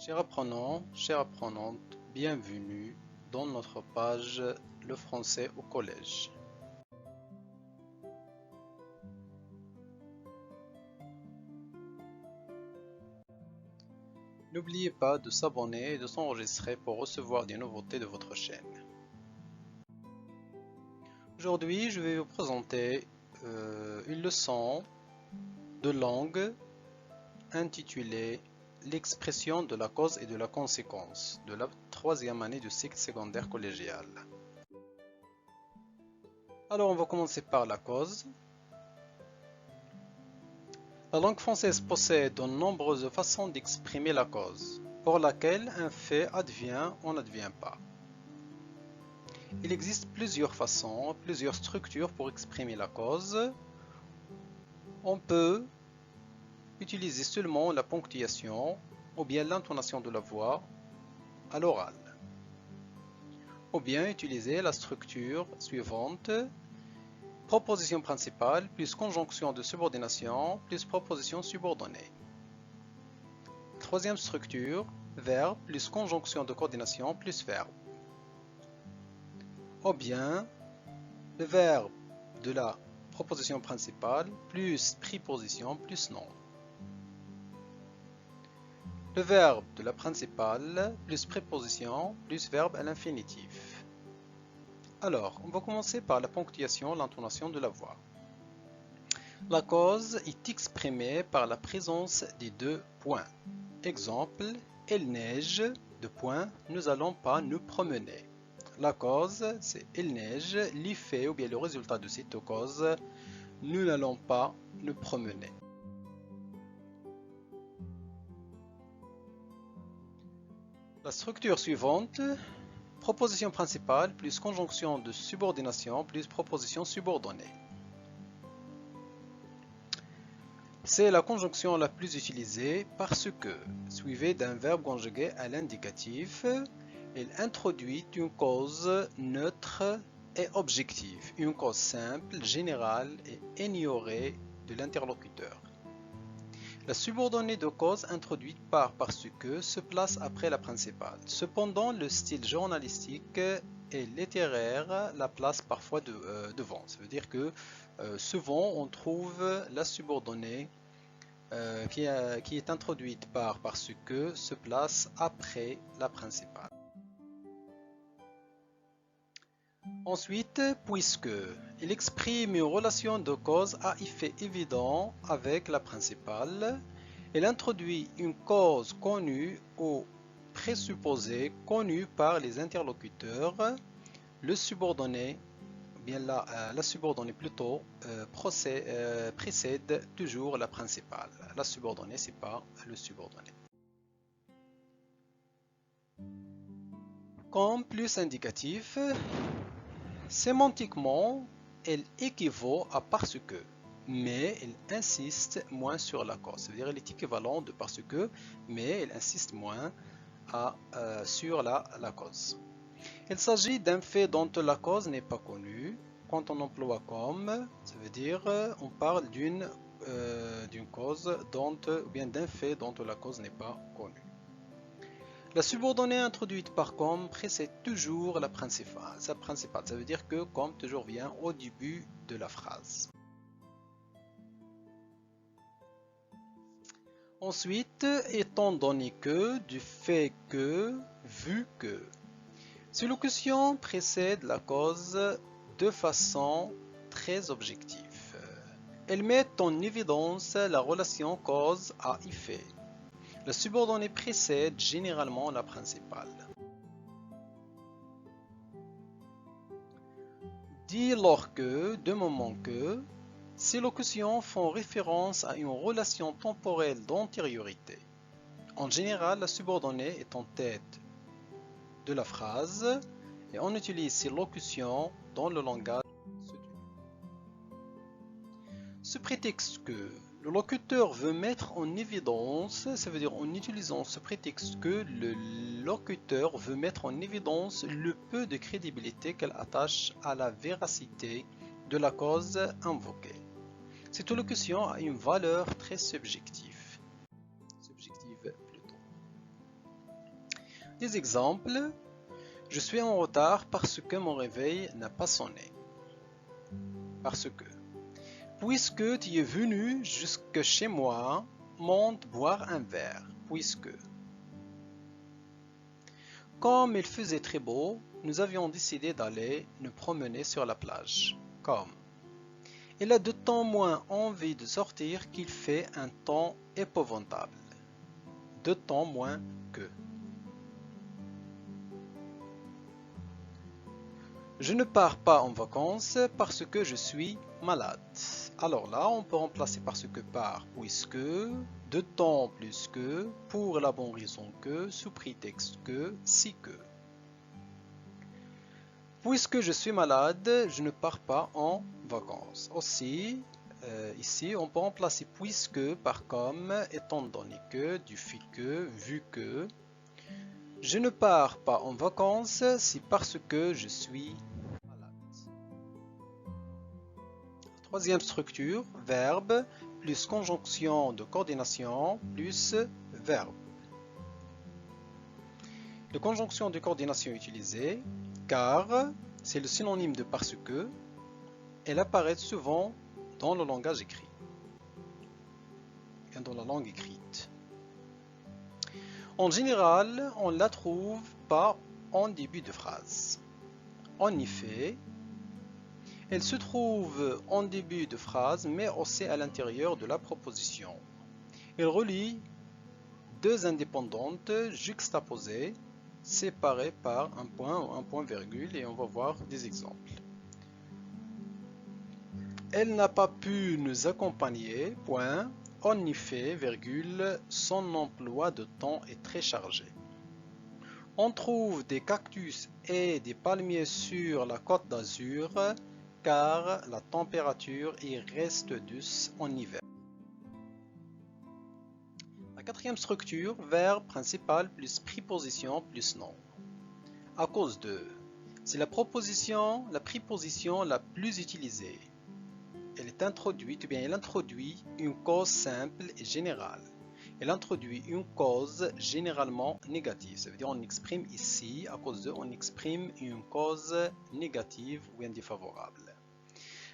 Chers apprenants, chères apprenantes, bienvenue dans notre page Le français au collège. N'oubliez pas de s'abonner et de s'enregistrer pour recevoir des nouveautés de votre chaîne. Aujourd'hui, je vais vous présenter une leçon de langue intitulée L'expression de la cause et de la conséquence de la troisième année du cycle secondaire collégial. Alors, on va commencer par la cause. La langue française possède de nombreuses façons d'exprimer la cause, pour laquelle un fait advient ou n'advient pas. Il existe plusieurs façons, plusieurs structures pour exprimer la cause. On peut utiliser seulement la ponctuation ou bien l'intonation de la voix à l'oral. Ou bien utiliser la structure suivante: proposition principale plus conjonction de subordination plus proposition subordonnée. Troisième structure, verbe plus conjonction de coordination plus verbe. Ou bien le verbe de la proposition principale plus préposition plus nom. Le verbe de la principale plus préposition plus verbe à l'infinitif. Alors, on va commencer par la ponctuation, l'intonation de la voix. La cause est exprimée par la présence des deux points. Exemple, il neige, deux points, nous allons pas nous promener. La cause, c'est il neige, l'effet ou bien le résultat de cette cause, nous n'allons pas nous promener. La structure suivante, proposition principale plus conjonction de subordination plus proposition subordonnée. C'est la conjonction la plus utilisée parce que, suivie d'un verbe conjugué à l'indicatif, elle introduit une cause neutre et objective, une cause simple, générale et ignorée de l'interlocuteur. La subordonnée de cause introduite par parce que se place après la principale. Cependant, le style journalistique et littéraire la place parfois devant. Ça veut dire que souvent on trouve la subordonnée qui est introduite par parce que se place après la principale. Ensuite, puisque il exprime une relation de cause à effet évident avec la principale, il introduit une cause connue ou présupposée connue par les interlocuteurs. Le subordonné, bien la subordonnée plutôt, précède toujours la principale. La subordonnée, c'est pas le subordonné. Comme plus indicatif, sémantiquement, elle équivaut à parce que, mais elle insiste moins sur la cause. C'est-à-dire elle est équivalente de parce que, mais elle insiste moins sur la cause. Il s'agit d'un fait dont la cause n'est pas connue. Quand on emploie comme, ça veut dire on parle d'une cause ou bien d'un fait dont la cause n'est pas connue. La subordonnée introduite par comme précède toujours la principale. Ça veut dire que comme toujours vient au début de la phrase. Ensuite, étant donné que, du fait que, vu que. Ces locutions précèdent la cause de façon très objective. Elles mettent en évidence la relation cause à effet. La subordonnée précède généralement la principale. Dit lors que, de moment que, ces locutions font référence à une relation temporelle d'antériorité. En général, la subordonnée est en tête de la phrase et on utilise ces locutions dans le langage soutenu. Ce prétexte que le locuteur veut mettre en évidence, ça veut dire en utilisant ce prétexte que le locuteur veut mettre en évidence le peu de crédibilité qu'elle attache à la véracité de la cause invoquée. Cette locution a une valeur très subjective plutôt. Des exemples. Je suis en retard parce que mon réveil n'a pas sonné. Parce que. Puisque tu es venu jusque chez moi, monte boire un verre. Puisque. Comme il faisait très beau, nous avions décidé d'aller nous promener sur la plage. Comme. Il a de temps moins envie de sortir qu'il fait un temps épouvantable. De temps moins que. Je ne pars pas en vacances parce que je suis malade. Alors là, on peut remplacer parce que par puisque, de temps plus que, pour la bonne raison que, sous prétexte que, si que. Puisque je suis malade, je ne pars pas en vacances. Aussi, ici, on peut remplacer puisque par comme, étant donné que, du fait que, vu que. Je ne pars pas en vacances, c'est parce que je suis malade. Troisième structure, verbe plus conjonction de coordination plus verbe. La conjonction de coordination utilisée, car c'est le synonyme de parce que, elle apparaît souvent dans le langage écrit, et dans la langue écrite. En général, on ne la trouve pas en début de phrase. En effet, elle se trouve en début de phrase, mais aussi à l'intérieur de la proposition. Elle relie deux indépendantes juxtaposées, séparées par un point ou un point-virgule, et on va voir des exemples. Elle n'a pas pu nous accompagner, point. En effet, virgule, son emploi de temps est très chargé. On trouve des cactus et des palmiers sur la côte d'Azur, car la température y reste douce en hiver. La quatrième structure, verbe principal plus préposition plus nom. À cause de. C'est la préposition la plus utilisée. Elle est introduite, ou bien elle introduit une cause simple et générale. Elle introduit une cause généralement négative. Ça veut dire on exprime ici, à cause de, on exprime une cause négative ou bien défavorable.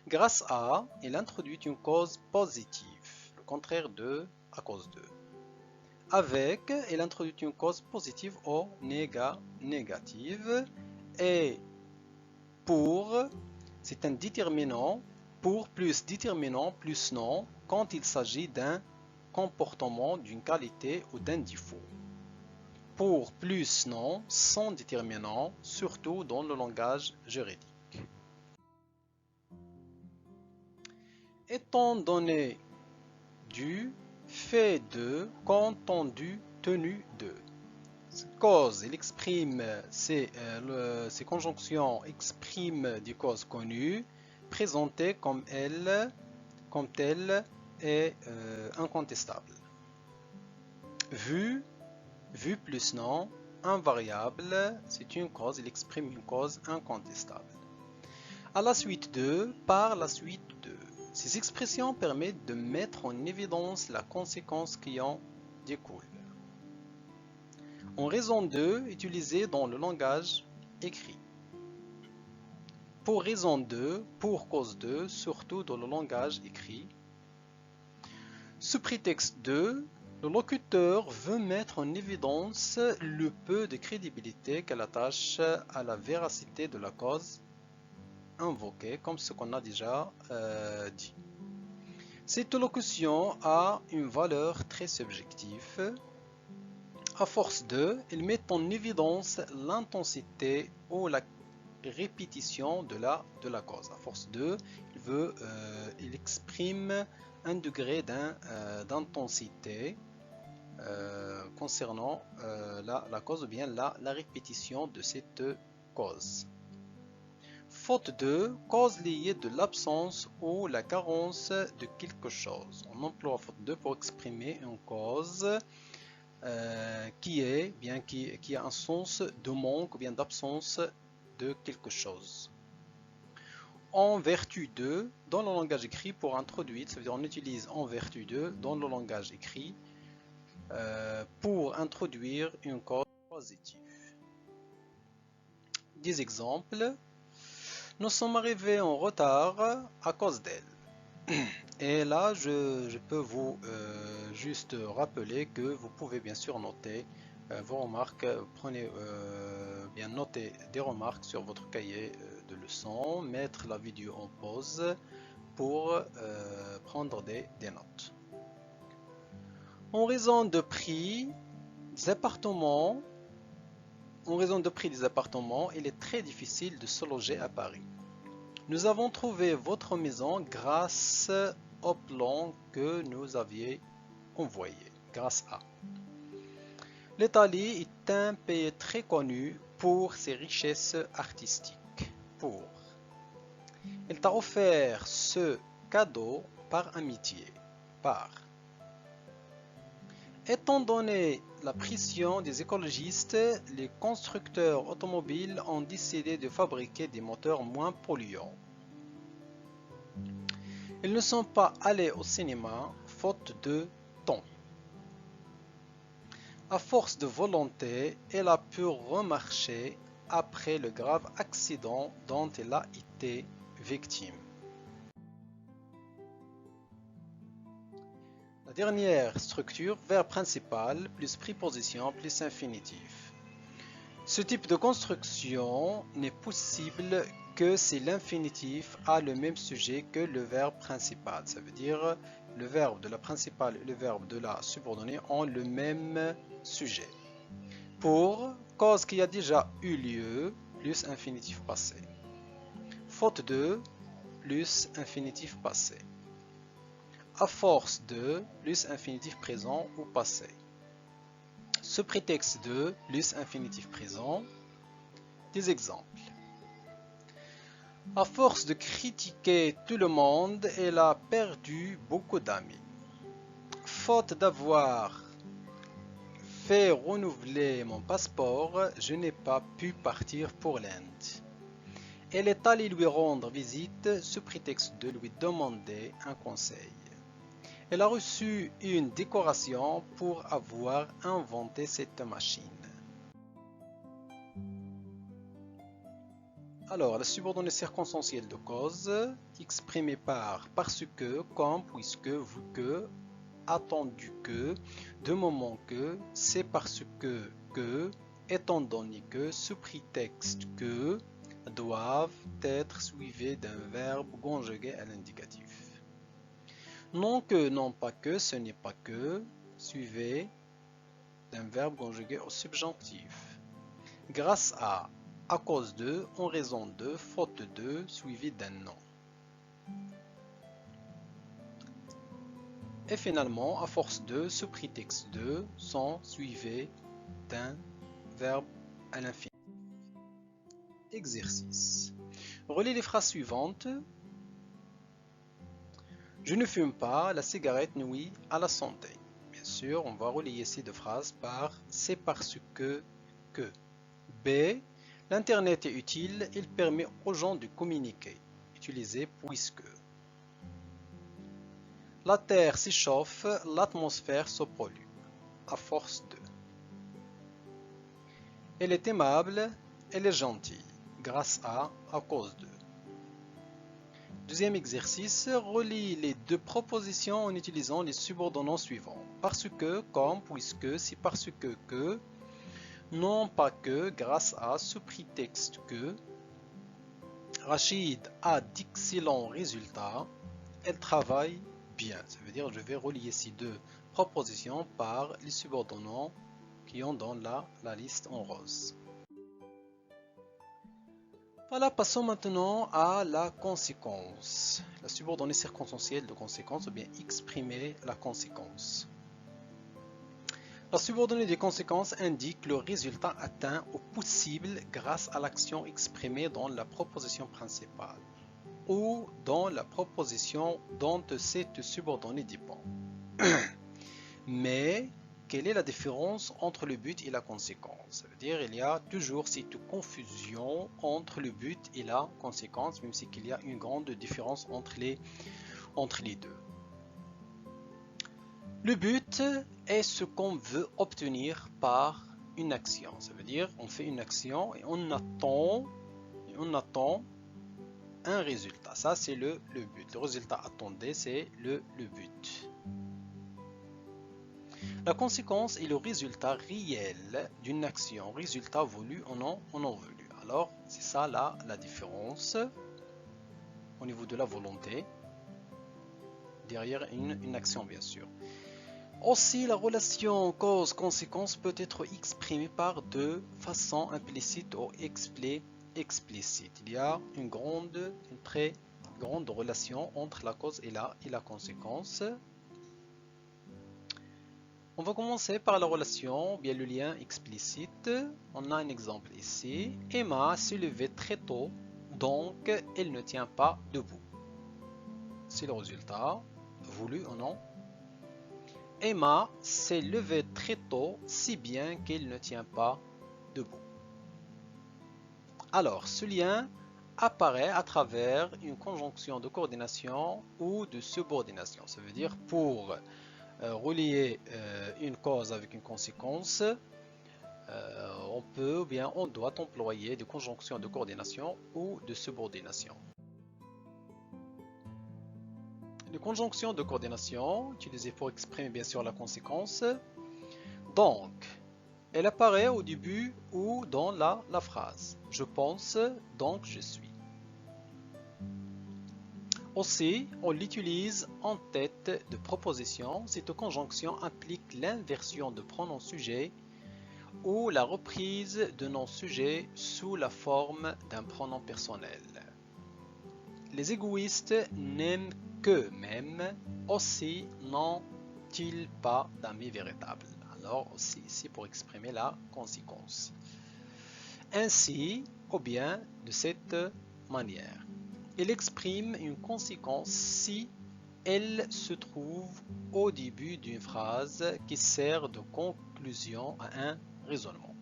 Grâce à, elle introduit une cause positive, le contraire de à cause de. Avec, elle introduit une cause positive ou négative. Et pour, c'est un déterminant. Pour plus déterminant plus nom quand il s'agit d'un comportement, d'une qualité ou d'un défaut. Pour plus nom sans déterminant, surtout dans le langage juridique. Étant donné du, fait de, contendu, tenu de. Cause, il exprime, ces conjonctions expriment des causes connues, présentées comme telle est incontestable. Vu plus nom, invariable, c'est une cause, il exprime une cause incontestable. À la suite de, par la suite de. Ces expressions permettent de mettre en évidence la conséquence qui en découle. En raison de, utilisé dans le langage écrit. Pour raison de, pour cause de, surtout dans le langage écrit. Sous prétexte de, le locuteur veut mettre en évidence le peu de crédibilité qu'elle attache à la véracité de la cause invoquée, comme ce qu'on a déjà dit. Cette locution a une valeur très subjective. À force de, il met en évidence l'intensité ou la répétition de la cause. À force de, il exprime un degré d'intensité concernant la cause ou bien la répétition de cette cause. Faute de, cause liée de l'absence ou la carence de quelque chose. On emploie faute de pour exprimer une cause qui a un sens de manque ou bien d'absence de quelque chose. En vertu de, dans le langage écrit pour introduire, ça veut dire on utilise en vertu de dans le langage écrit pour introduire une cause positive. Des exemples. Nous sommes arrivés en retard à cause d'elle. Et là, je peux vous juste rappeler que vous pouvez bien sûr noter vos remarques. Prenez bien noter des remarques sur votre cahier de leçons, mettre la vidéo en pause pour prendre des notes. En raison de prix des appartements, il est très difficile de se loger à Paris. Nous avons trouvé votre maison grâce au plan que nous aviez envoyé, grâce à. L'Italie est un pays très connu pour ses richesses artistiques. Pour. Elle t'a offert ce cadeau par amitié. Par. Étant donné la pression des écologistes, les constructeurs automobiles ont décidé de fabriquer des moteurs moins polluants. Ils ne sont pas allés au cinéma faute de temps. À force de volonté, elle a pu remarcher après le grave accident dont elle a été victime. La dernière structure, verbe principal plus préposition plus infinitif. Ce type de construction n'est possible que si l'infinitif a le même sujet que le verbe principal. Ça veut dire le verbe de la principale et le verbe de la subordonnée ont le même sujet. Pour, cause qui a déjà eu lieu, plus infinitif passé. Faute de, plus infinitif passé. À force de, plus infinitif présent ou passé. Ce prétexte de, plus infinitif présent. Des exemples. À force de critiquer tout le monde, elle a perdu beaucoup d'amis. Faute d'avoir fait renouveler mon passeport, je n'ai pas pu partir pour l'Inde. Elle est allée lui rendre visite sous prétexte de lui demander un conseil. Elle a reçu une décoration pour avoir inventé cette machine. Alors, la subordonnée circonstancielle de cause, exprimée par parce que, comme, puisque, vu que, attendu que, de moment que, c'est parce que, étant donné que, sous prétexte que, doivent être suivis d'un verbe conjugué à l'indicatif. Non que, non pas que, ce n'est pas que, suivi d'un verbe conjugué au subjonctif. Grâce à cause de, en raison de, faute de, suivi d'un nom. Et finalement, à force de, sous prétexte de, sont suivis d'un verbe à l'infini. Exercice. Relis les phrases suivantes. Je ne fume pas, la cigarette nuit à la santé. Bien sûr, on va relier ces deux phrases par c'est parce que. B. L'Internet est utile, il permet aux gens de communiquer. Utilisez puisque. La Terre s'échauffe, l'atmosphère se pollue. À force de. Elle est aimable, elle est gentille. Grâce à cause de. Deuxième exercice, relie les deux propositions en utilisant les subordonnants suivants. Parce que, comme, puisque, c'est parce que, non pas que, grâce à, sous prétexte que. Rachid a d'excellents résultats, elle travaille bien. Ça veut dire je vais relier ces deux propositions par les subordonnants qui ont dans la liste en rose. Voilà, passons maintenant à la conséquence. La subordonnée circonstancielle de conséquence ou bien exprimer la conséquence. La subordonnée des conséquences indique le résultat atteint au possible grâce à l'action exprimée dans la proposition principale ou dans la proposition dont cette subordonnée dépend. Mais quelle est la différence entre le but et la conséquence? Ça veut dire qu'il y a toujours cette confusion entre le but et la conséquence, même si qu'il y a une grande différence entre les deux. Le but est ce qu'on veut obtenir par une action. Ça veut dire on fait une action et on attend un résultat. Ça, c'est le but. Le résultat attendu, c'est le but. La conséquence est le résultat réel d'une action, résultat voulu ou non voulu. Alors, c'est ça là la différence au niveau de la volonté, derrière une action bien sûr. Aussi, la relation cause-conséquence peut être exprimée par deux façons implicites ou explicites. Il y a une très grande relation entre la cause et la conséquence. On va commencer par la relation, bien le lien explicite. On a un exemple ici. Emma s'est levée très tôt, donc elle ne tient pas debout. C'est le résultat, voulu ou non. Emma s'est levée très tôt, si bien qu'elle ne tient pas debout. Alors, ce lien apparaît à travers une conjonction de coordination ou de subordination. Ça veut dire pour relier une cause avec une conséquence, on peut ou bien on doit employer des conjonctions de coordination ou de subordination. Les conjonctions de coordination utilisées pour exprimer bien sûr la conséquence. Donc, elle apparaît au début ou dans la phrase. Je pense, donc je suis. Aussi, on l'utilise en tête de proposition. Cette conjonction implique l'inversion de pronom sujet ou la reprise de nom sujet sous la forme d'un pronom personnel. Les égoïstes n'aiment qu'eux-mêmes, aussi n'ont-ils pas d'amis véritables. Alors aussi ici pour exprimer la conséquence. Ainsi, ou bien de cette manière. Il exprime une conséquence si elle se trouve au début d'une phrase qui sert de conclusion à un raisonnement.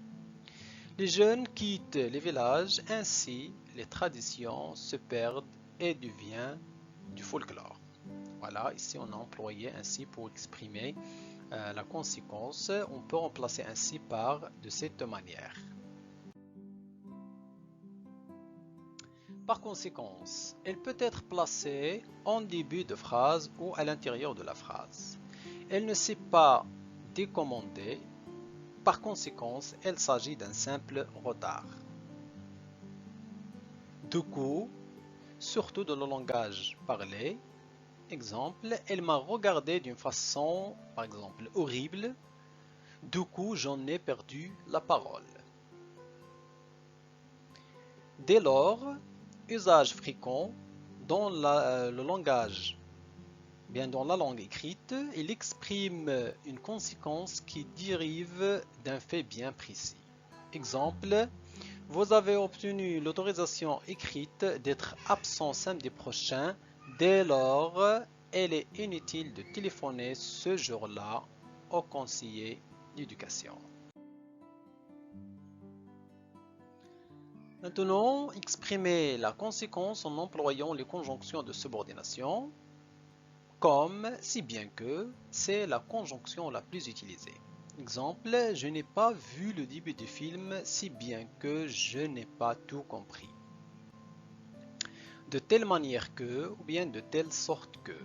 Les jeunes quittent les villages, ainsi les traditions se perdent et deviennent du folklore. Voilà, ici on a employé ainsi pour exprimer la conséquence. On peut remplacer ainsi par de cette manière. Par conséquent, elle peut être placée en début de phrase ou à l'intérieur de la phrase. Elle ne s'est pas décommandée. Par conséquent, il s'agit d'un simple retard. Du coup, surtout dans le langage parlé, exemple, elle m'a regardé d'une façon, par exemple, horrible. Du coup, j'en ai perdu la parole. Dès lors, usage fréquent dans le langage, bien dans la langue écrite, il exprime une conséquence qui dérive d'un fait bien précis. Exemple, vous avez obtenu l'autorisation écrite d'être absent samedi prochain, dès lors, il est inutile de téléphoner ce jour-là au conseiller d'éducation. Maintenant, exprimer la conséquence en employant les conjonctions de subordination, comme si bien que c'est la conjonction la plus utilisée. Exemple, je n'ai pas vu le début du film si bien que je n'ai pas tout compris. De telle manière que, ou bien de telle sorte que.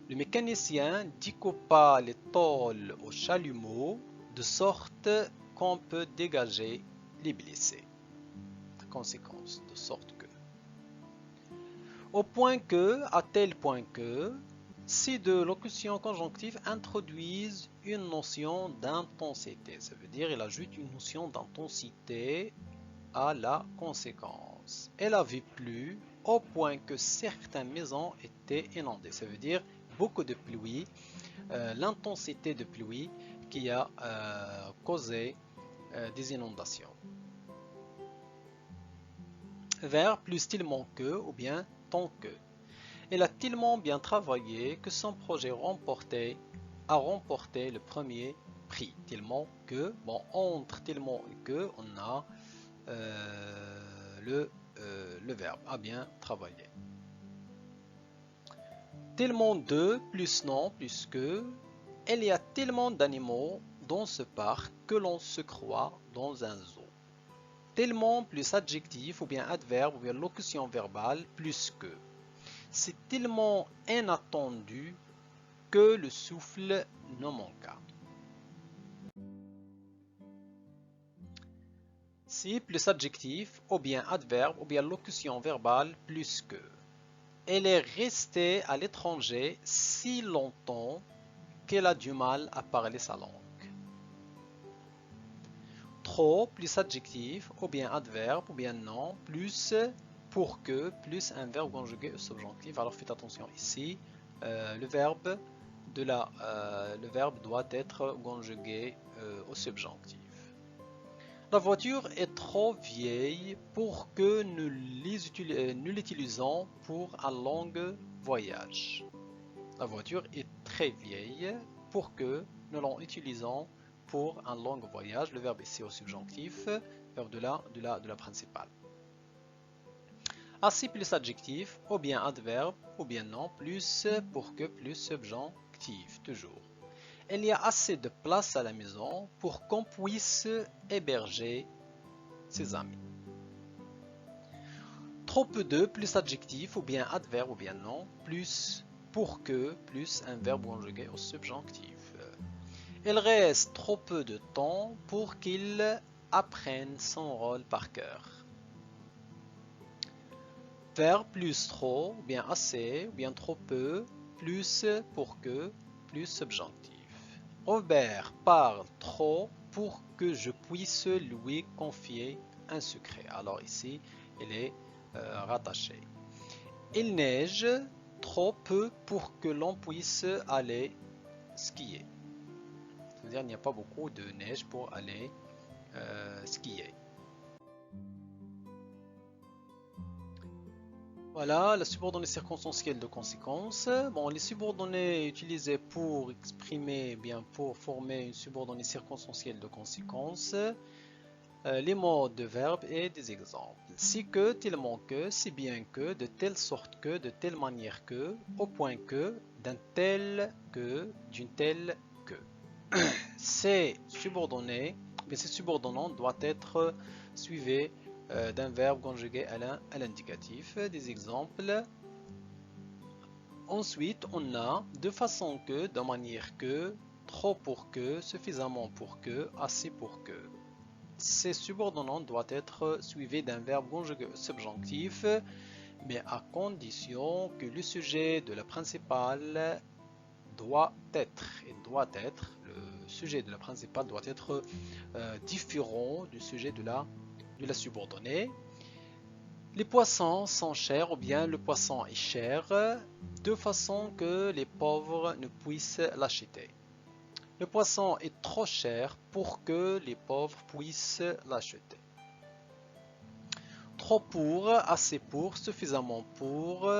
Le mécanicien découpa les tôles au chalumeau de sorte qu'on peut dégager les blessés. Conséquence, de sorte que. Au point que, à tel point que, ces deux locutions conjonctives introduisent une notion d'intensité. Ça veut dire qu'il ajoute une notion d'intensité à la conséquence. Elle avait plu au point que certaines maisons étaient inondées. Ça veut dire beaucoup de pluie, l'intensité de pluie qui a causé des inondations. Vers plus tellement que ou bien tant que. Elle a tellement bien travaillé que son projet a remporté le premier prix. Tellement que, bon, entre tellement et que, on a le verbe a bien travaillé. Tellement de plus non plus que. Il y a tellement d'animaux dans ce parc que l'on se croit dans un zoo. Tellement plus adjectif ou bien adverbe ou bien locution verbale plus que. C'est tellement inattendu que le souffle ne manqua. Si plus adjectif ou bien adverbe ou bien locution verbale plus que. Elle est restée à l'étranger si longtemps qu'elle a du mal à parler sa langue. Trop plus adjectif ou bien adverbe ou bien nom plus pour que plus un verbe conjugué au subjonctif. Alors faites attention ici, le verbe doit être conjugué au subjonctif. La voiture est trop vieille pour que nous l'utilisons pour un long voyage. La voiture est très vieille pour que nous l'utilisons pour un long voyage. Le verbe ici au subjonctif, verbe de la principale. Assez plus adjectif, ou bien adverbe, ou bien nom, plus pour que, plus subjonctif, toujours. Il y a assez de place à la maison pour qu'on puisse héberger ses amis. Trop peu de, plus adjectif, ou bien adverbe, ou bien nom, plus pour que, plus un verbe conjugué au subjonctif. Il reste trop peu de temps pour qu'il apprenne son rôle par cœur. Verbe plus trop, ou bien assez, ou bien trop peu, plus pour que, plus subjonctif. Robert parle trop pour que je puisse lui confier un secret. Alors ici, il est rattaché. Il neige trop peu pour que l'on puisse aller skier. C'est-à-dire qu'il n'y a pas beaucoup de neige pour aller skier. Voilà, la subordonnée circonstancielle de conséquence. Bon, les subordonnées utilisées pour exprimer, bien pour former une subordonnée circonstancielle de conséquence, les mots de verbe et des exemples. Si que, tellement que, si bien que, de telle sorte que, de telle manière que, au point que, d'un tel que, d'une telle que. Ces subordonnées, mais ces subordonnants doivent être suivis d'un verbe conjugué à l'indicatif. Des exemples. Ensuite, on a de façon que, de manière que, trop pour que, suffisamment pour que, assez pour que. Ces subordonnants doivent être suivis d'un verbe conjugué subjonctif, mais à condition que le sujet de la principale doit être, le sujet de la principale doit être différent du sujet de la subordonnée. Les poissons sont chers ou bien le poisson est cher, de façon que les pauvres ne puissent l'acheter. Le poisson est trop cher pour que les pauvres puissent l'acheter. Trop pour, assez pour, suffisamment pour,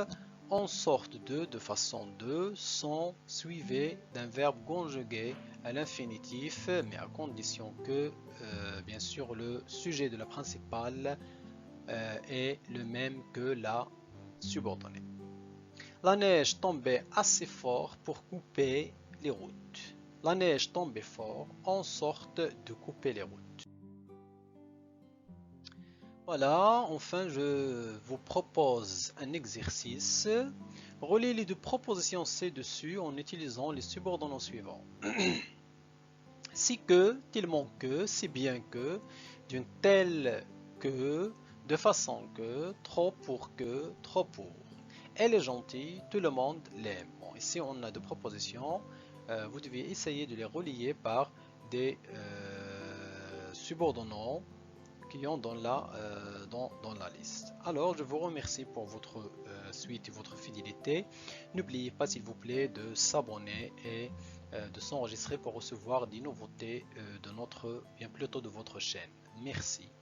en sorte de façon de, sont suivis d'un verbe conjugué à l'infinitif, mais à condition que, bien sûr, le sujet de la principale est le même que la subordonnée. La neige tombait assez fort pour couper les routes. La neige tombait fort en sorte de couper les routes. Voilà, enfin je vous propose un exercice. Reliez les deux propositions ci-dessus en utilisant les subordonnés suivants. Si que, tellement que, si bien que, d'une telle que, de façon que, trop pour que, trop pour. Elle est gentille, tout le monde l'aime. Bon, ici on a deux propositions. Vous devez essayer de les relier par des subordonnés qui ont dans la liste. Alors, je vous remercie pour votre suite et votre fidélité. N'oubliez pas, s'il vous plaît, de s'abonner et de s'enregistrer pour recevoir des nouveautés de notre, bien plutôt de votre chaîne. Merci.